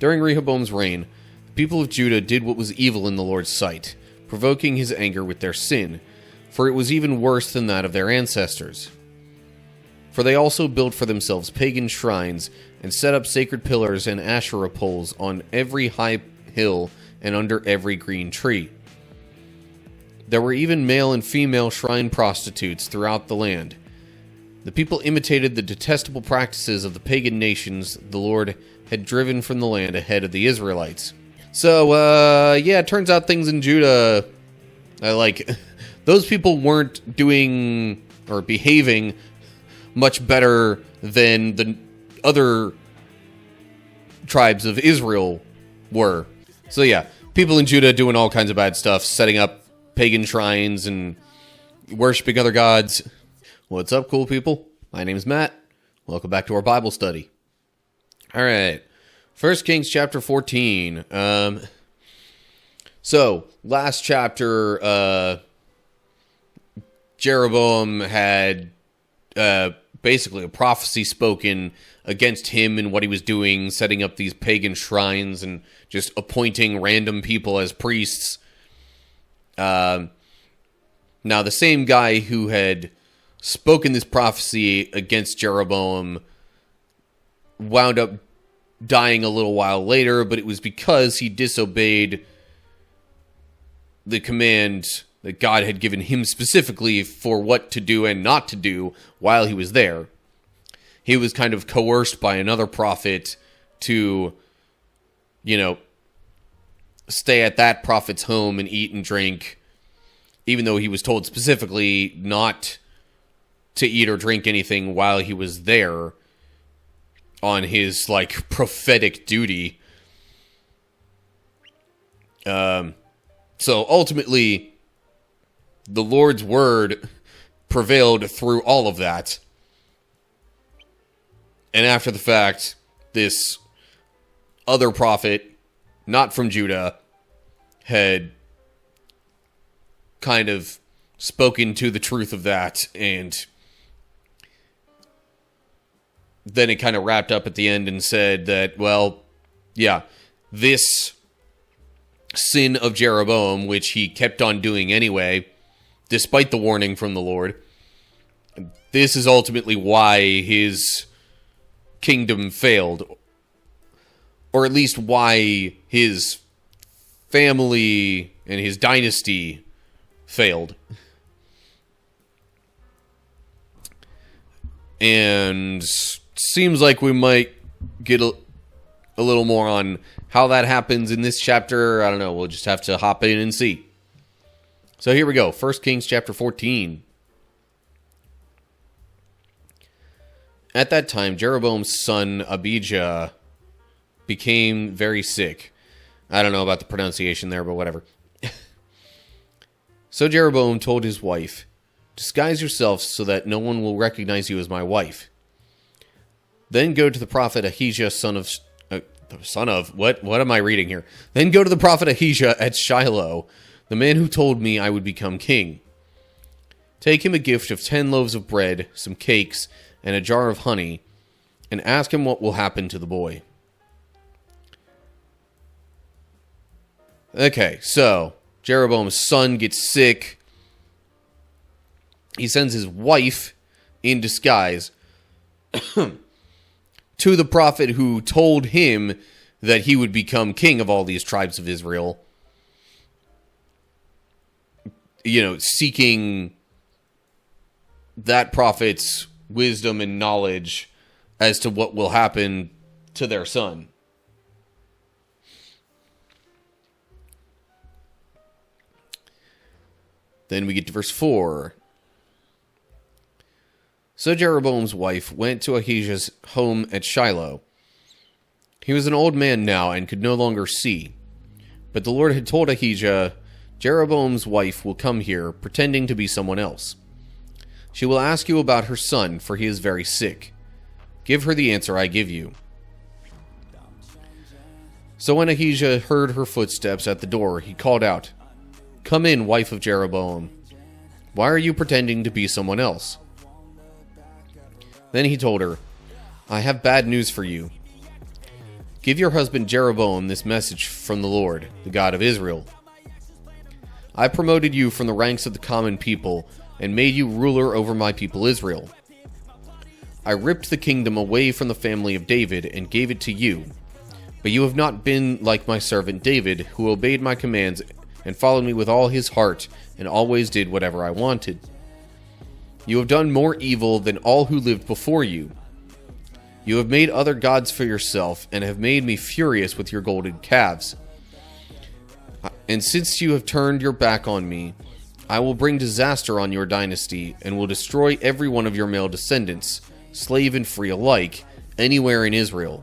During Rehoboam's reign, the people of Judah did what was evil in the Lord's sight, provoking his anger with their sin, for it was even worse than that of their ancestors. For they also built for themselves pagan shrines and set up sacred pillars and Asherah poles on every high hill and under every green tree. There were even male and female shrine prostitutes throughout the land. The people imitated the detestable practices of the pagan nations the Lord had driven from the land ahead of the Israelites. So, it turns out things in Judah, those people weren't doing or behaving much better than the other tribes of Israel were. So yeah, people in Judah doing all kinds of bad stuff, setting up pagan shrines and worshiping other gods. What's up, cool people? My name's Matt. Welcome back to our Bible study. Alright, 1 Kings chapter 14. So, last chapter, Jeroboam had basically a prophecy spoken against him and what he was doing, setting up these pagan shrines and just appointing random people as priests. Now, the same guy who had spoken this prophecy against Jeroboam wound up dying a little while later, but it was because he disobeyed the command that God had given him specifically for what to do and not to do while he was there. He was kind of coerced by another prophet to, stay at that prophet's home and eat and drink, even though he was told specifically not to eat or drink anything while he was there on his, prophetic duty. So ultimately, the Lord's word prevailed through all of that. And after the fact, this other prophet, not from Judah, had kind of spoken to the truth of that, and then it kind of wrapped up at the end and said that, this sin of Jeroboam, which he kept on doing anyway, despite the warning from the Lord, this is ultimately why his kingdom failed, or at least why his family and his dynasty failed. And seems like we might get a little more on how that happens in this chapter. I don't know, we'll just have to hop in and see. So here we go, 1 Kings chapter 14. At that time, Jeroboam's son Abijah became very sick. I don't know about the pronunciation there, but whatever. So Jeroboam told his wife, "Disguise yourself so that no one will recognize you as my wife. Then go to the prophet Ahijah, what am I reading here? Then go to the prophet Ahijah at Shiloh, the man who told me I would become king. Take him a gift of 10 loaves of bread, some cakes, and a jar of honey, and ask him what will happen to the boy." Okay, so Jeroboam's son gets sick. He sends his wife in disguise to the prophet who told him that he would become king of all these tribes of Israel, seeking that prophet's wisdom and knowledge as to what will happen to their son. Then we get to verse 4. So Jeroboam's wife went to Ahijah's home at Shiloh. He was an old man now and could no longer see. But the Lord had told Ahijah, "Jeroboam's wife will come here, pretending to be someone else. She will ask you about her son, for he is very sick. Give her the answer I give you." So when Ahijah heard her footsteps at the door, he called out, "Come in, wife of Jeroboam. Why are you pretending to be someone else?" Then he told her, "I have bad news for you. Give your husband Jeroboam this message from the Lord, the God of Israel. I promoted you from the ranks of the common people and made you ruler over my people Israel. I ripped the kingdom away from the family of David and gave it to you. But you have not been like my servant David, who obeyed my commands and followed me with all his heart and always did whatever I wanted. You have done more evil than all who lived before you. You have made other gods for yourself and have made me furious with your golden calves. And since you have turned your back on me, I will bring disaster on your dynasty and will destroy every one of your male descendants, slave and free alike, anywhere in Israel.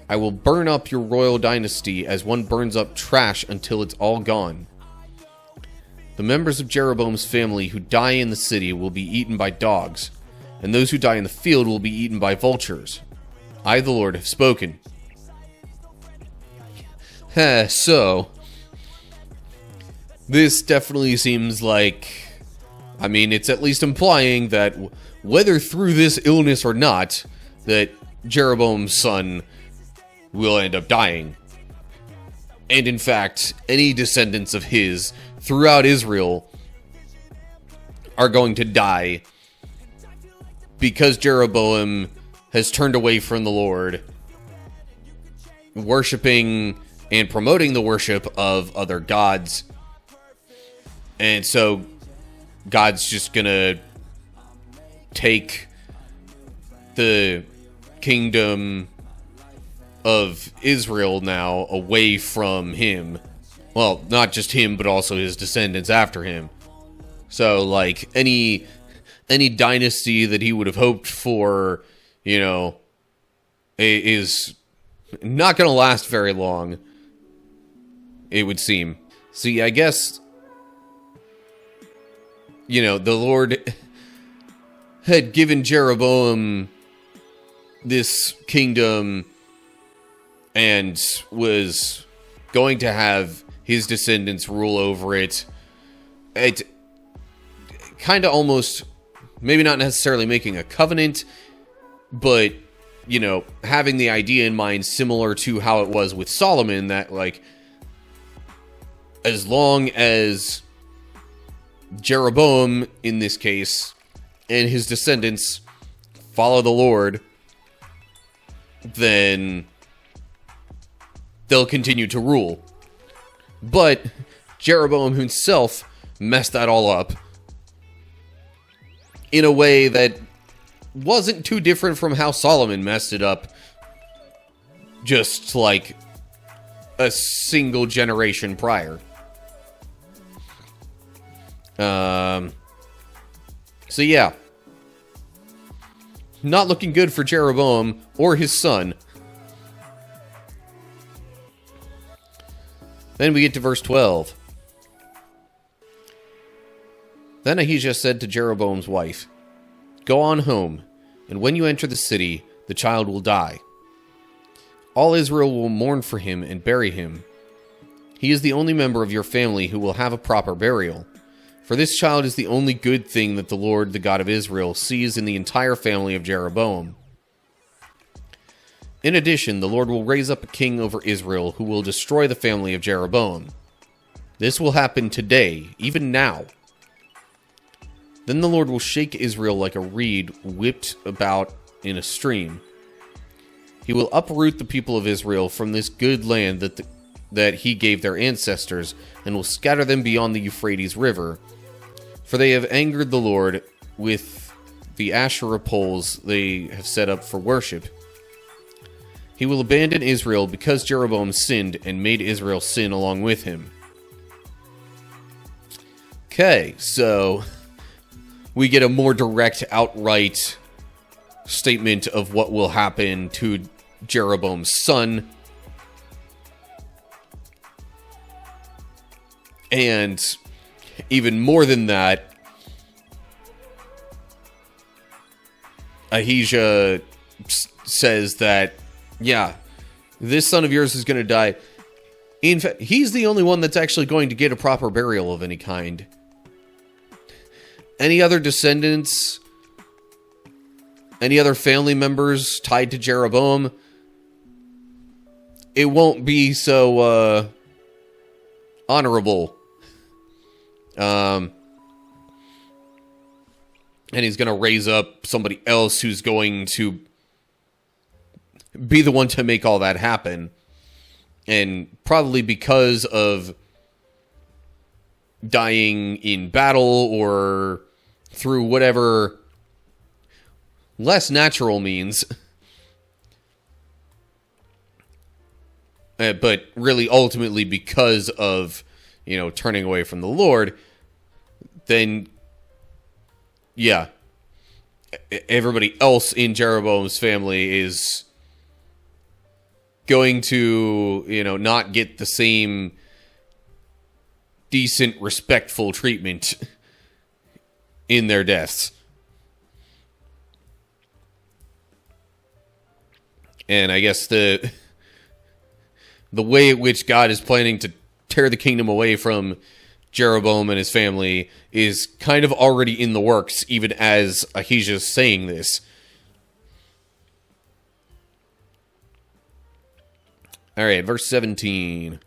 I will burn up your royal dynasty as one burns up trash until it's all gone. The members of Jeroboam's family who die in the city will be eaten by dogs, and those who die in the field will be eaten by vultures. I, the Lord, have spoken. So, this definitely seems like, I mean, it's at least implying that whether through this illness or not, that Jeroboam's son will end up dying. And in fact, any descendants of his throughout Israel are going to die because Jeroboam has turned away from the Lord, worshiping and promoting the worship of other gods. And so God's just gonna take the kingdom of Israel now away from him. Well, not just him, but also his descendants after him. So, like, any dynasty that he would have hoped for, you know, is not going to last very long, it would seem. See, I guess, you know, the Lord had given Jeroboam this kingdom and was going to have his descendants rule over it. It kind of almost, maybe not necessarily making a covenant, but, you know, having the idea in mind similar to how it was with Solomon, that, like, as long as Jeroboam, in this case, and his descendants follow the Lord, then they'll continue to rule. But Jeroboam himself messed that all up in a way that wasn't too different from how Solomon messed it up just like a single generation prior. So yeah, not looking good for Jeroboam or his son. Then we get to verse 12. Then Ahijah said to Jeroboam's wife, "Go on home, and when you enter the city, the child will die. All Israel will mourn for him and bury him. He is the only member of your family who will have a proper burial. For this child is the only good thing that the Lord, the God of Israel, sees in the entire family of Jeroboam. In addition, the Lord will raise up a king over Israel who will destroy the family of Jeroboam. This will happen today, even now. Then the Lord will shake Israel like a reed whipped about in a stream. He will uproot the people of Israel from this good land that he gave their ancestors, and will scatter them beyond the Euphrates River. For they have angered the Lord with the Asherah poles they have set up for worship. He will abandon Israel because Jeroboam sinned and made Israel sin along with him." Okay, so we get a more direct, outright statement of what will happen to Jeroboam's son. And even more than that, Ahijah says that, yeah, this son of yours is going to die. In fact, he's the only one that's actually going to get a proper burial of any kind. Any other descendants, any other family members tied to Jeroboam, it won't be so honorable. And he's going to raise up somebody else who's going to be the one to make all that happen. And probably because of dying in battle or through whatever less natural means, but really ultimately because of, turning away from the Lord, then, yeah, everybody else in Jeroboam's family is going to, not get the same decent, respectful treatment in their deaths. And I guess the way at which God is planning to tear the kingdom away from Jeroboam and his family is kind of already in the works, even as Ahijah's saying this. Alright, verse 17.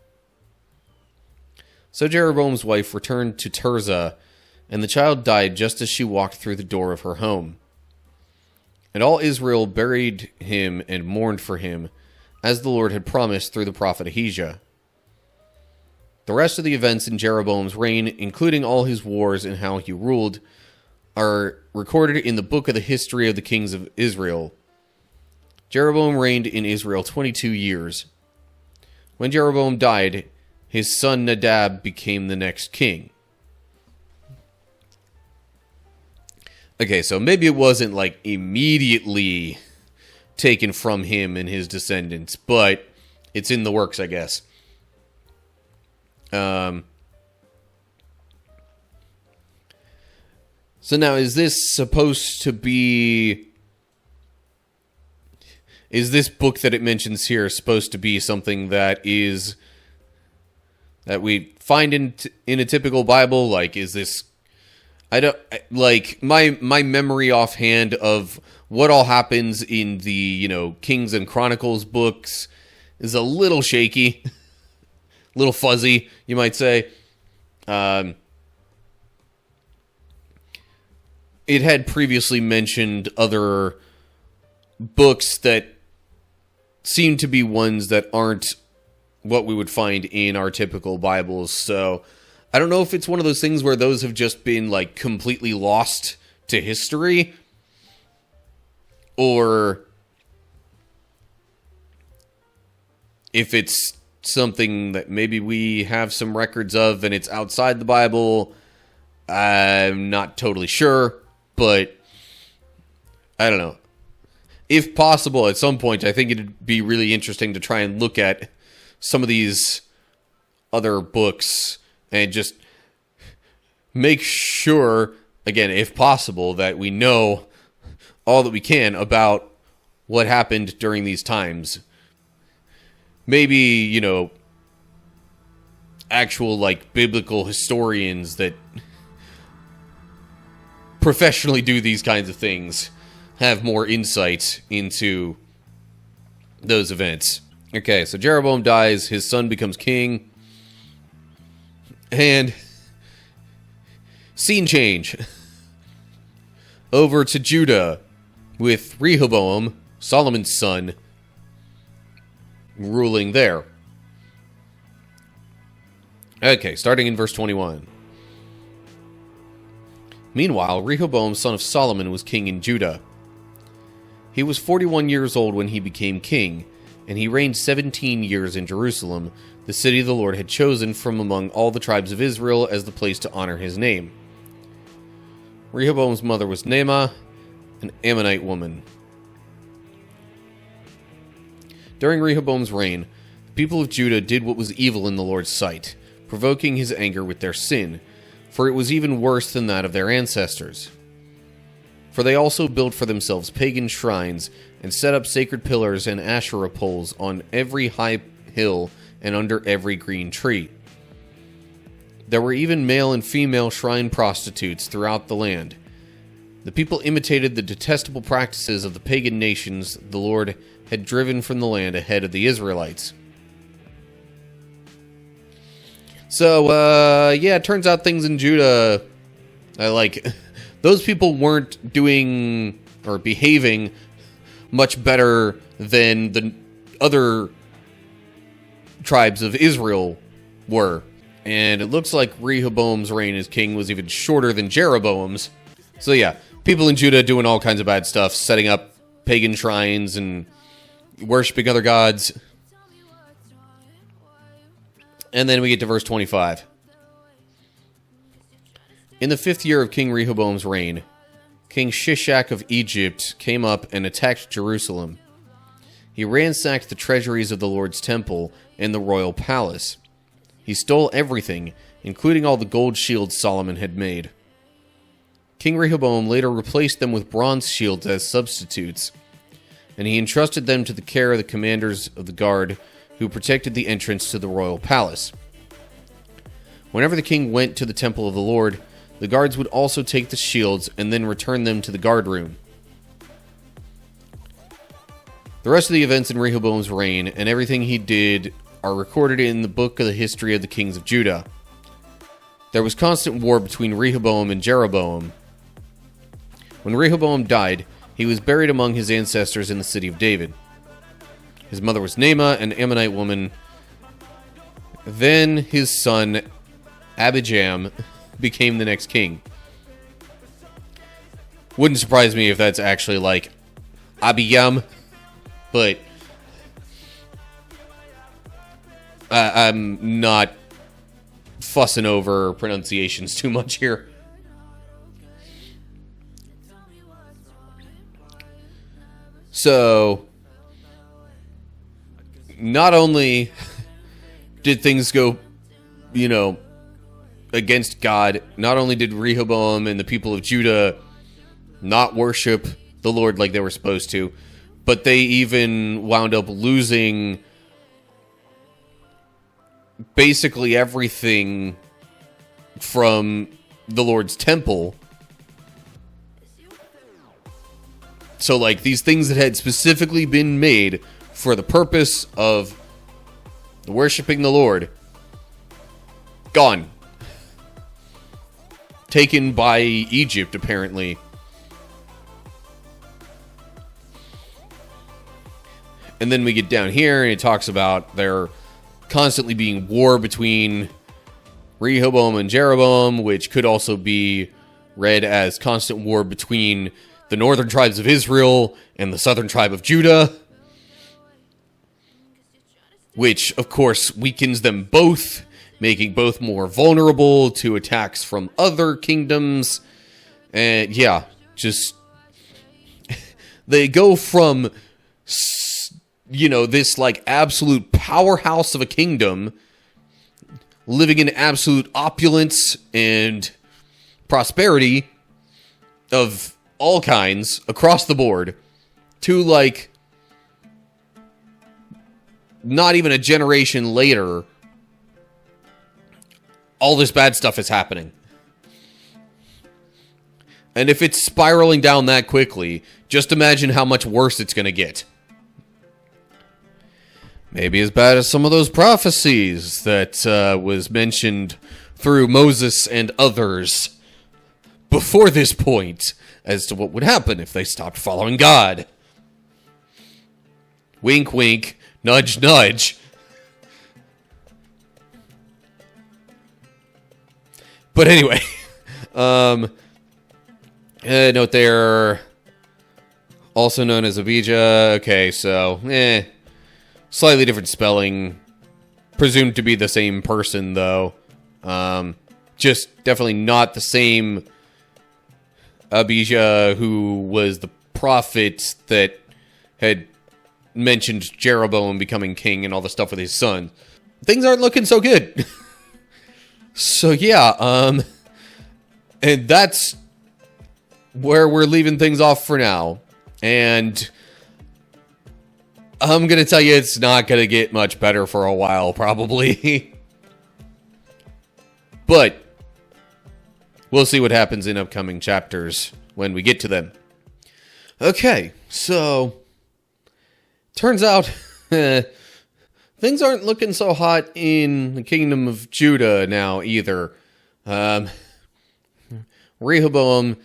So Jeroboam's wife returned to Tirzah, and the child died just as she walked through the door of her home. And all Israel buried him and mourned for him, as the Lord had promised through the prophet Ahijah. The rest of the events in Jeroboam's reign, including all his wars and how he ruled, are recorded in the book of the history of the kings of Israel. Jeroboam reigned in Israel 22 years. When Jeroboam died, his son Nadab became the next king. Okay, so maybe it wasn't like immediately taken from him and his descendants, but it's in the works, I guess. So now, is this supposed to be... Is this book that it mentions here supposed to be something that we find in a typical Bible? Like, is this... I don't... Like, my memory offhand of what all happens in the, Kings and Chronicles books is a little shaky. A little fuzzy, you might say. It had previously mentioned other books that seem to be ones that aren't what we would find in our typical Bibles. So I don't know if it's one of those things where those have just been like completely lost to history, or if it's something that maybe we have some records of and it's outside the Bible. I'm not totally sure, but I don't know. If possible, at some point, I think it'd be really interesting to try and look at some of these other books and just make sure, again, if possible, that we know all that we can about what happened during these times. Maybe, actual, biblical historians that professionally do these kinds of things have more insight into those events. Okay, so Jeroboam dies, his son becomes king, and scene change. Over to Judah, with Rehoboam, Solomon's son, ruling there. Okay, starting in verse 21. Meanwhile, Rehoboam, son of Solomon, was king in Judah. He was 41 years old when he became king, and he reigned 17 years in Jerusalem, the city the Lord had chosen from among all the tribes of Israel as the place to honor his name. Rehoboam's mother was Naamah, an Ammonite woman. During Rehoboam's reign, the people of Judah did what was evil in the Lord's sight, provoking his anger with their sin, for it was even worse than that of their ancestors. For they also built for themselves pagan shrines and set up sacred pillars and Asherah poles on every high hill and under every green tree. There were even male and female shrine prostitutes throughout the land. The people imitated the detestable practices of the pagan nations the Lord had driven from the land ahead of the Israelites. So, yeah, it turns out things in Judah, those people weren't doing or behaving much better than the other tribes of Israel were. And it looks like Rehoboam's reign as king was even shorter than Jeroboam's. So yeah, people in Judah doing all kinds of bad stuff, setting up pagan shrines and worshiping other gods. And then we get to verse 25. In the 5th year of King Rehoboam's reign, King Shishak of Egypt came up and attacked Jerusalem. He ransacked the treasuries of the Lord's temple and the royal palace. He stole everything, including all the gold shields Solomon had made. King Rehoboam later replaced them with bronze shields as substitutes, and he entrusted them to the care of the commanders of the guard who protected the entrance to the royal palace. Whenever the king went to the temple of the Lord, the guards would also take the shields and then return them to the guard room. The rest of the events in Rehoboam's reign and everything he did are recorded in the book of the history of the kings of Judah. There was constant war between Rehoboam and Jeroboam. When Rehoboam died, he was buried among his ancestors in the city of David. His mother was Naamah, an Ammonite woman. Then his son, Abijam, became the next king. Wouldn't surprise me if that's actually like Abiyam, but I'm not fussing over pronunciations too much here. So, not only did things go, against God, not only did Rehoboam and the people of Judah not worship the Lord like they were supposed to, but they even wound up losing basically everything from the Lord's temple. So, these things that had specifically been made for the purpose of worshiping the Lord, gone. Taken by Egypt, apparently. And then we get down here, and it talks about there constantly being war between Rehoboam and Jeroboam, which could also be read as constant war between the northern tribes of Israel and the southern tribe of Judah, which, of course, weakens them both, making both more vulnerable to attacks from other kingdoms. And, yeah, just they go from, this, absolute powerhouse of a kingdom, living in absolute opulence and prosperity of all kinds across the board, to not even a generation later, all this bad stuff is happening. And if it's spiraling down that quickly, just imagine how much worse it's going to get. Maybe as bad as some of those prophecies that was mentioned through Moses and others before this point, as to what would happen if they stopped following God. Wink, wink, nudge, nudge. But anyway, note there, also known as Abijah. Okay, so, slightly different spelling. Presumed to be the same person, though. Just definitely not the same Abijah who was the prophet that had mentioned Jeroboam becoming king and all the stuff with his son. Things aren't looking so good. So yeah, and that's where we're leaving things off for now. And I'm gonna tell you, it's not gonna get much better for a while, probably. But we'll see what happens in upcoming chapters when we get to them. Okay, so turns out things things aren't looking so hot in the kingdom of Judah now either. Rehoboam,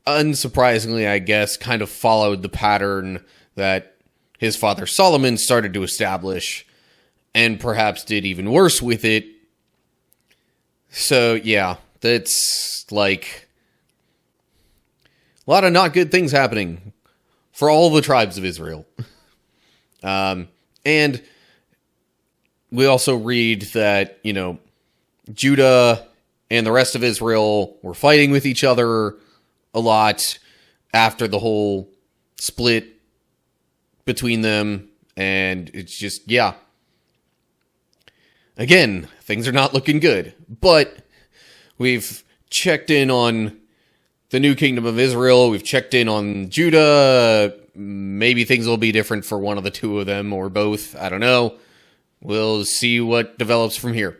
unsurprisingly, I guess, kind of followed the pattern that his father Solomon started to establish, and perhaps did even worse with it. So, yeah, that's like a lot of not good things happening for all the tribes of Israel. And we also read that, Judah and the rest of Israel were fighting with each other a lot after the whole split between them. And it's just, yeah. Again, things are not looking good. But we've checked in on the new kingdom of Israel. We've checked in on Judah. Maybe things will be different for one of the two of them or both. I don't know. We'll see what develops from here.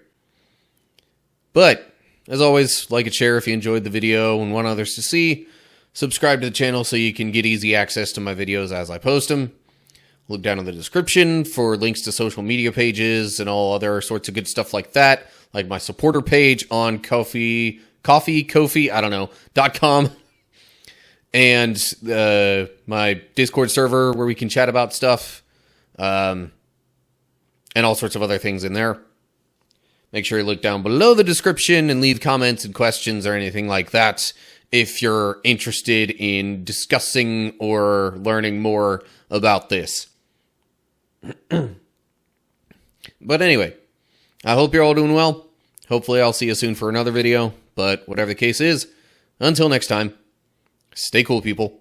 But, as always, like and share if you enjoyed the video and want others to see. Subscribe to the channel so you can get easy access to my videos as I post them. Look down in the description for links to social media pages and all other sorts of good stuff like that. Like my supporter page on Ko-fi, I don't know, .com. And my Discord server where we can chat about stuff. And all sorts of other things in there. Make sure you look down below the description and leave comments and questions or anything like that if you're interested in discussing or learning more about this. But anyway, I hope you're all doing well. Hopefully I'll see you soon for another video. But whatever the case is, until next time, stay cool, people.